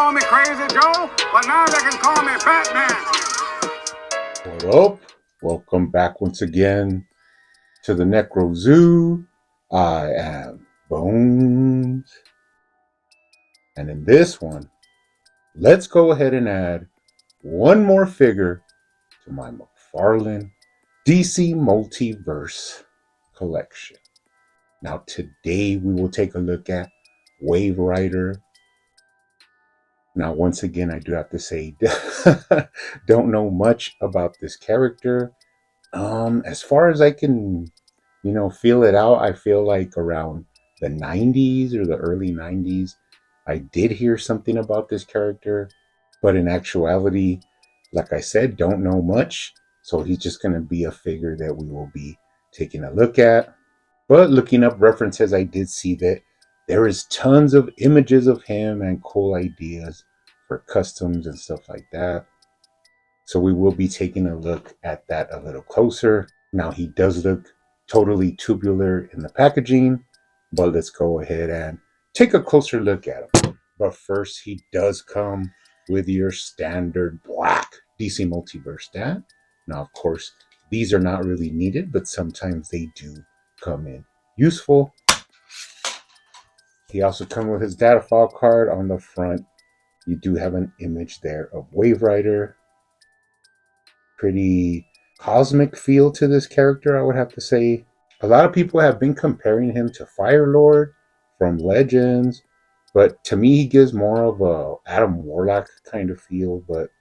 call me Crazy Joe, but now they can call me Batman. What up? Welcome back once again to the Necro Zoo. I am Bones. And in this one, let's go ahead and add one more figure to my McFarlane DC Multiverse collection. Now today we will take a look at Waverider. Now once again, I do have to say, don't know much about this character. As far as I can, feel it out, I feel like around the 90s or the early 90s, I did hear something about this character, but in actuality, like I said, don't know much. So he's just going to be a figure that we will be taking a look at. But looking up references, I did see that there is tons of images of him and cool ideas for customs and stuff like that. So we will be taking a look at that a little closer. Now he does look totally tubular in the packaging, but let's go ahead and take a closer look at him. But first, he does come with your standard black DC Multiverse stat. Now, of course, these are not really needed, but sometimes they do come in useful. He also comes with his data file card on the front. You do have an image there of Waverider. Pretty cosmic feel to this character, I would have to say. A lot of people have been comparing him to Firelord from Legends, but to me he gives more of a Adam Warlock kind of feel. But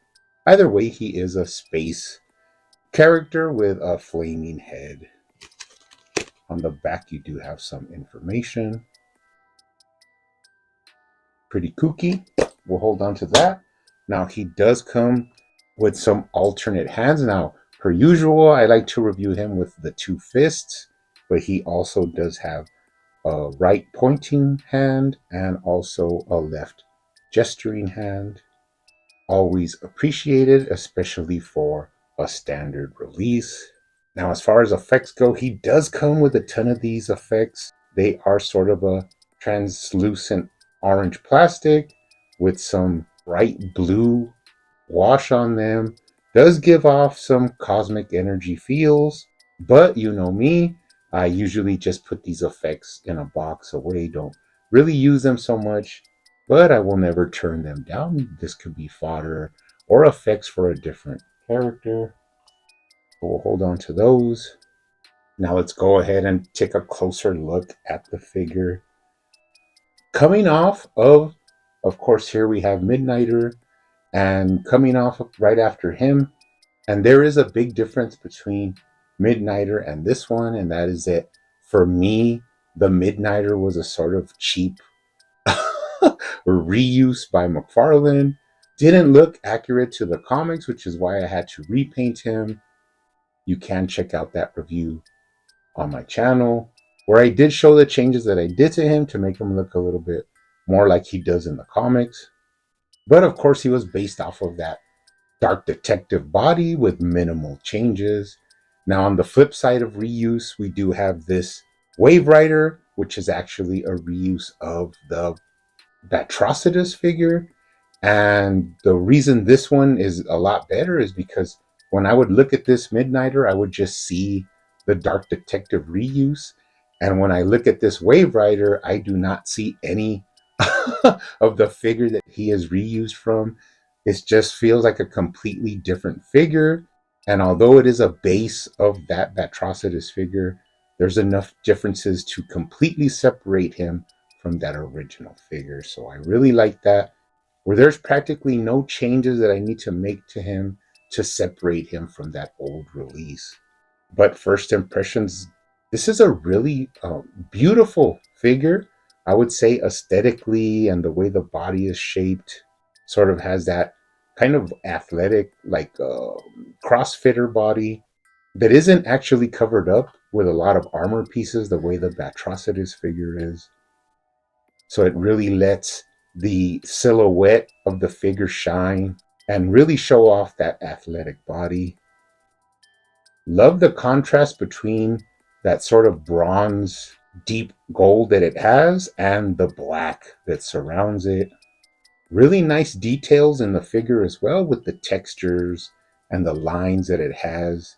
either way, he is a space character with a flaming head. On the back you do have some information. Pretty kooky. We'll hold on to that. Now he does come with some alternate hands. Now, per usual, I like to review him with the two fists, but he also does have a right pointing hand and also a left gesturing hand. Always appreciated, especially for a standard release. Now, as far as effects go, he does come with a ton of these effects. They are sort of a translucent orange plastic with some bright blue wash on them. Does give off some cosmic energy feels, but you know me, I usually just put these effects in a box away. Don't really use them so much, but I will never turn them down. This could be fodder or effects for a different character. So we'll hold on to those. Now let's go ahead and take a closer look at the figure. Coming off of course, here we have Midnighter, and coming off right after him. And there is a big difference between Midnighter and this one, and that is that for me, the Midnighter was a sort of cheap reuse by McFarlane. Didn't look accurate to the comics, which is why I had to repaint him. You can check out that review on my channel, where I did show the changes that I did to him to make him look a little bit more like he does in the comics. But of course, he was based off of that dark detective body with minimal changes. Now, on the flip side of reuse, we do have this Waverider, which is actually a reuse of the Batrus figure. And the reason this one is a lot better is because when I would look at this Midnighter, I would just see the dark detective reuse. And when I look at this Waverider, I do not see any of the figure that he is reused from. It just feels like a completely different figure. And although it is a base of that Batrus figure, there's enough differences to completely separate him from that original figure. So I really like that, where there's practically no changes that I need to make to him to separate him from that old release. But first impressions, this is a really beautiful figure. I would say aesthetically, and the way the body is shaped sort of has that kind of athletic, like crossfitter body that isn't actually covered up with a lot of armor pieces the way the Batrus figure is. So it really lets the silhouette of the figure shine and really show off that athletic body. Love the contrast between that sort of bronze deep gold that it has and the black that surrounds it. Really nice details in the figure as well, with the textures and the lines that it has,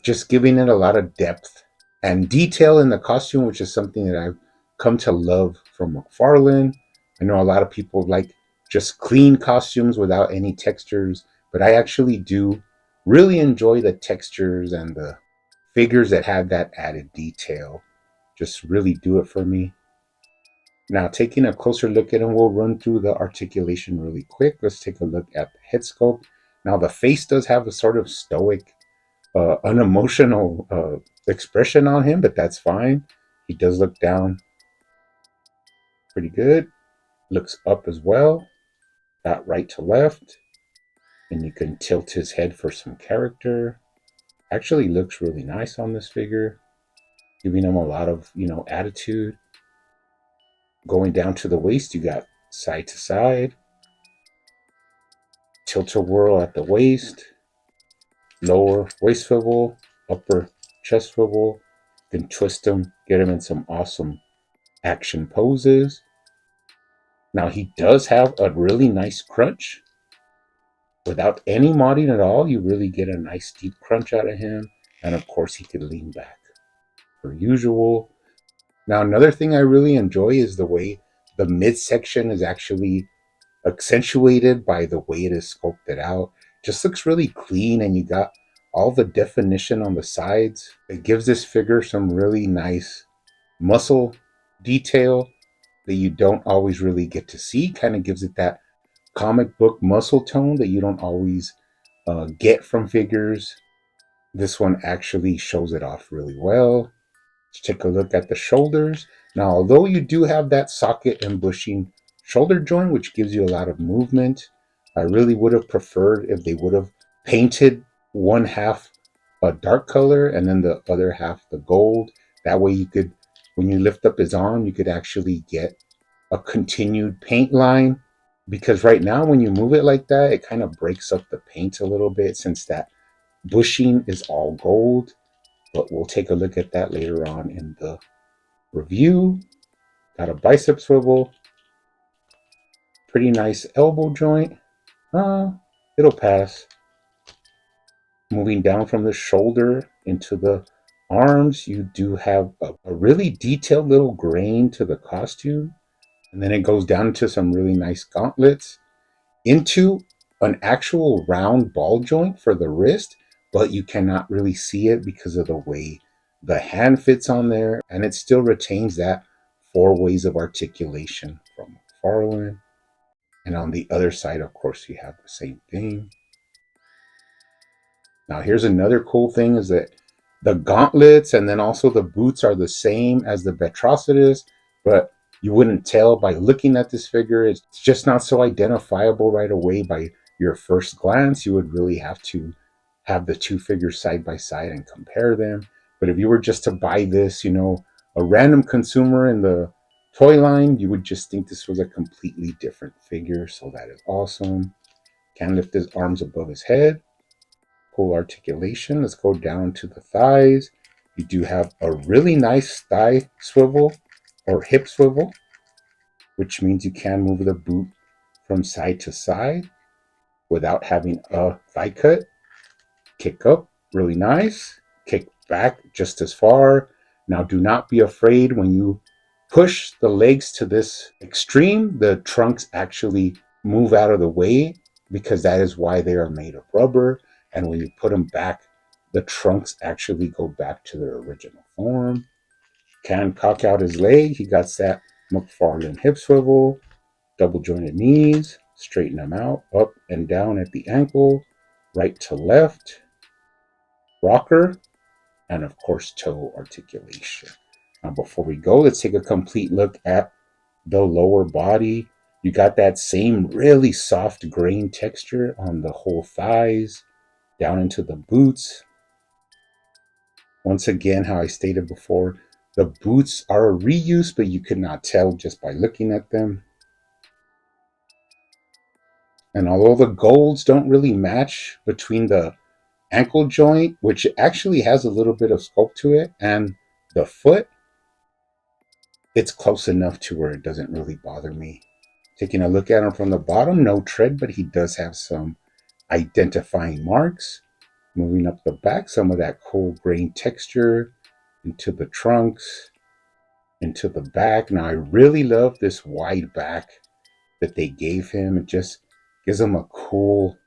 just giving it a lot of depth and detail in the costume, which is something that I've come to love from McFarlane. I know a lot of people like just clean costumes without any textures, but I actually do really enjoy the textures, and the figures that have that added detail just really do it for me. Now, taking a closer look at him, we'll run through the articulation really quick. Let's take a look at the head sculpt. Now, the face does have a sort of stoic, unemotional expression on him, but that's fine. He does look down pretty good. Looks up as well, not right to left. And you can tilt his head for some character. Actually looks really nice on this figure, giving him a lot of, attitude. Going down to the waist, you got side to side, tilt-a-whirl at the waist, lower waist swivel, upper chest swivel. Then twist him, get him in some awesome action poses. Now he does have a really nice crunch. Without any modding at all, you really get a nice deep crunch out of him. And of course, he could lean back per usual. Now, another thing I really enjoy is the way the midsection is actually accentuated by the way it is sculpted out. Just looks really clean, and you got all the definition on the sides. It gives this figure some really nice muscle detail that you don't always really get to see. Kind of gives it that comic book muscle tone that you don't always get from figures. This one actually shows it off really well. Let's take a look at the shoulders. Now, although you do have that socket and bushing shoulder joint, which gives you a lot of movement, I really would have preferred if they would have painted one half a dark color and then the other half the gold. That way you could, when you lift up his arm, you could actually get a continued paint line. Because right now, when you move it like that, it kind of breaks up the paint a little bit, since that bushing is all gold. But we'll take a look at that later on in the review. Got a bicep swivel. Pretty nice elbow joint. It'll pass. Moving down from the shoulder into the arms, you do have a really detailed little grain to the costume. And then it goes down to some really nice gauntlets, into an actual round ball joint for the wrist, but you cannot really see it because of the way the hand fits on there, and it still retains that 4 ways of articulation from McFarlane. And on the other side, of course, you have the same thing. Now, here's another cool thing, is that the gauntlets and then also the boots are the same as the Batrus, but you wouldn't tell by looking at this figure. It's just not so identifiable right away by your first glance. You would really have to have the two figures side by side and compare them. But if you were just to buy this, a random consumer in the toy line, you would just think this was a completely different figure. So that is awesome. Can lift his arms above his head. Cool articulation. Let's go down to the thighs. You do have a really nice thigh swivel or hip swivel, which means you can move the boot from side to side without having a thigh cut. Kick up, really nice. Kick back just as far. Now, do not be afraid when you push the legs to this extreme, the trunks actually move out of the way, because that is why they are made of rubber. And when you put them back, the trunks actually go back to their original form. Can cock out his leg. He got that McFarlane hip swivel, double jointed knees, straighten them out, up and down at the ankle, right to left, rocker, and of course toe articulation. Now, before we go, let's take a complete look at the lower body. You got that same really soft grain texture on the whole thighs, down into the boots. Once again, how I stated before, the boots are a reuse, but you could not tell just by looking at them. And although the golds don't really match between the ankle joint, which actually has a little bit of sculpt to it, and the foot, it's close enough to where it doesn't really bother me. Taking a look at him from the bottom, no tread, but he does have some identifying marks. Moving up the back, some of that cool grain texture into the trunks, into the back. Now, I really love this wide back that they gave him. It just gives him a cool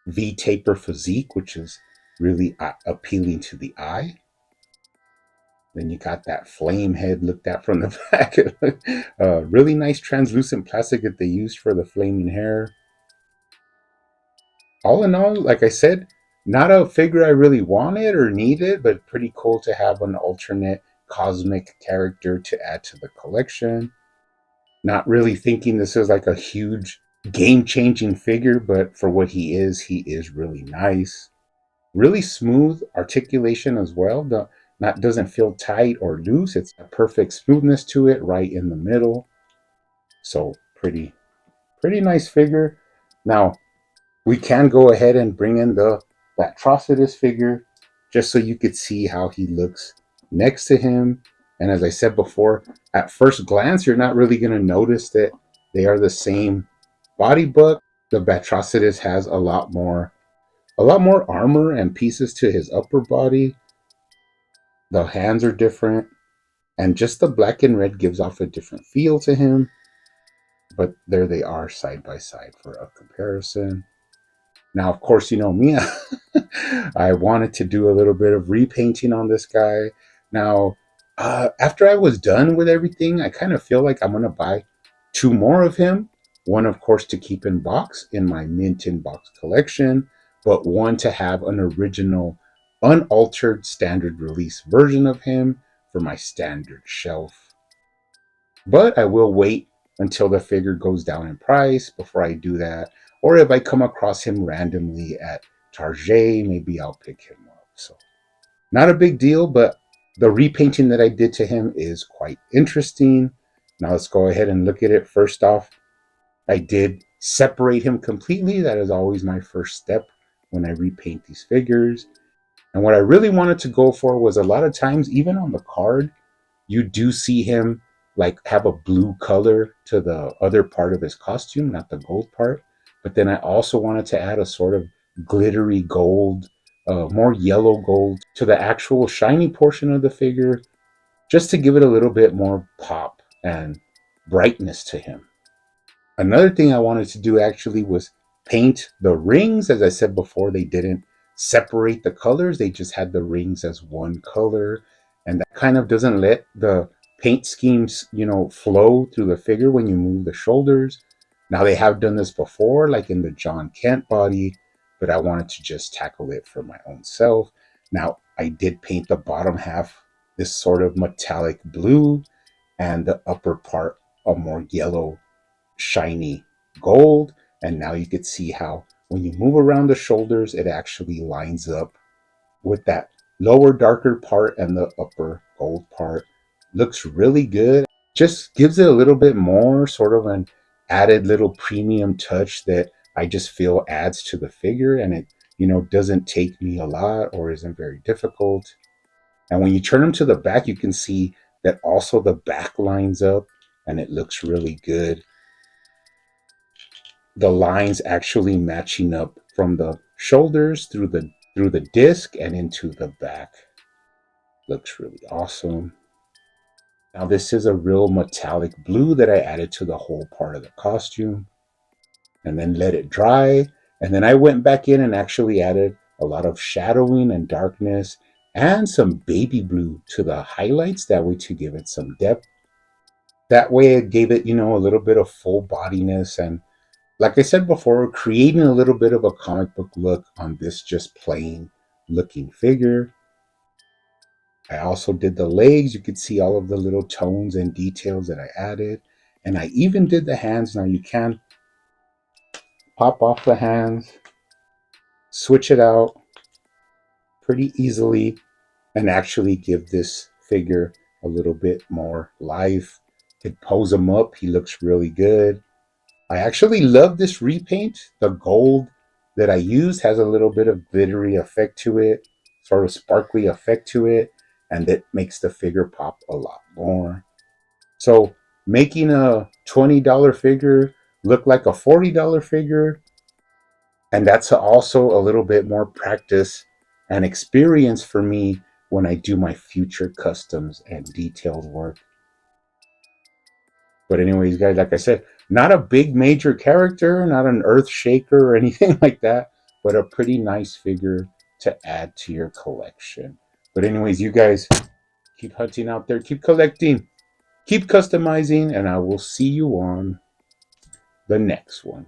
V-taper physique, which is really appealing to the eye. Then you got that flame head looked at from the back. Really nice translucent plastic that they used for the flaming hair. All in all, like I said, not a figure I really wanted or needed, but pretty cool to have an alternate cosmic character to add to the collection. Not really thinking this is like a huge game changing figure, but for what he is really nice. Really smooth articulation as well. Not doesn't feel tight or loose. It's a perfect smoothness to it right in the middle. So pretty nice figure. Now we can go ahead and bring in the Batrus figure just so you could see how he looks next to him. And as I said before, at first glance, you're not really going to notice that they are the same body, but the Batrus has a lot more armor and pieces to his upper body. The hands are different, and just the black and red gives off a different feel to him. But there they are side by side for a comparison. Now, of course, you know me, I wanted to do a little bit of repainting on this guy. Now, after I was done with everything, I kind of feel like I'm going to buy 2 more of him. One, of course, to keep in box in my mint in box collection, but one to have an original, unaltered standard release version of him for my standard shelf. But I will wait until the figure goes down in price before I do that. Or if I come across him randomly at Target, maybe I'll pick him up. So, not a big deal, but the repainting that I did to him is quite interesting. Now, let's go ahead and look at it. First off, I did separate him completely. That is always my first step when I repaint these figures. And what I really wanted to go for was a lot of times, even on the card, you do see him like have a blue color to the other part of his costume, not the gold part. But then I also wanted to add a sort of glittery gold, more yellow gold to the actual shiny portion of the figure, just to give it a little bit more pop and brightness to him. Another thing I wanted to do actually was paint the rings. As I said before, they didn't separate the colors. They just had the rings as one color. And that kind of doesn't let the paint schemes, flow through the figure when you move the shoulders. Now they have done this before, like in the John Kent body, but I wanted to just tackle it for my own self. Now I did paint the bottom half this sort of metallic blue and the upper part a more yellow, shiny gold. And now you could see how when you move around the shoulders, it actually lines up with that lower darker part and the upper gold part. Looks really good. Just gives it a little bit more sort of an added little premium touch that I just feel adds to the figure, and it doesn't take me a lot or isn't very difficult. And when you turn them to the back, you can see that also the back lines up and it looks really good. The lines actually matching up from the shoulders through the disc and into the back. Looks really awesome. Now this is a real metallic blue that I added to the whole part of the costume and then let it dry. And then I went back in and actually added a lot of shadowing and darkness and some baby blue to the highlights, that way to give it some depth. That way it gave it, a little bit of full bodiness, and like I said before, creating a little bit of a comic book look on this just plain looking figure. I also did the legs. You could see all of the little tones and details that I added. And I even did the hands. Now you can pop off the hands, switch it out pretty easily, and actually give this figure a little bit more life. Could pose him up. He looks really good. I actually love this repaint. The gold that I used has a little bit of glittery effect to it, sort of sparkly effect to it, and that makes the figure pop a lot more. So making a $20 figure look like a $40 figure. And that's also a little bit more practice and experience for me when I do my future customs and detailed work. But anyways, guys, like I said, not a big major character, not an earth shaker or anything like that, but a pretty nice figure to add to your collection. But anyways, you guys keep hunting out there, keep collecting, keep customizing, and I will see you on the next one.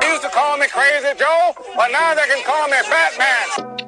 They used to call me Crazy Joe, but now they can call me Batman.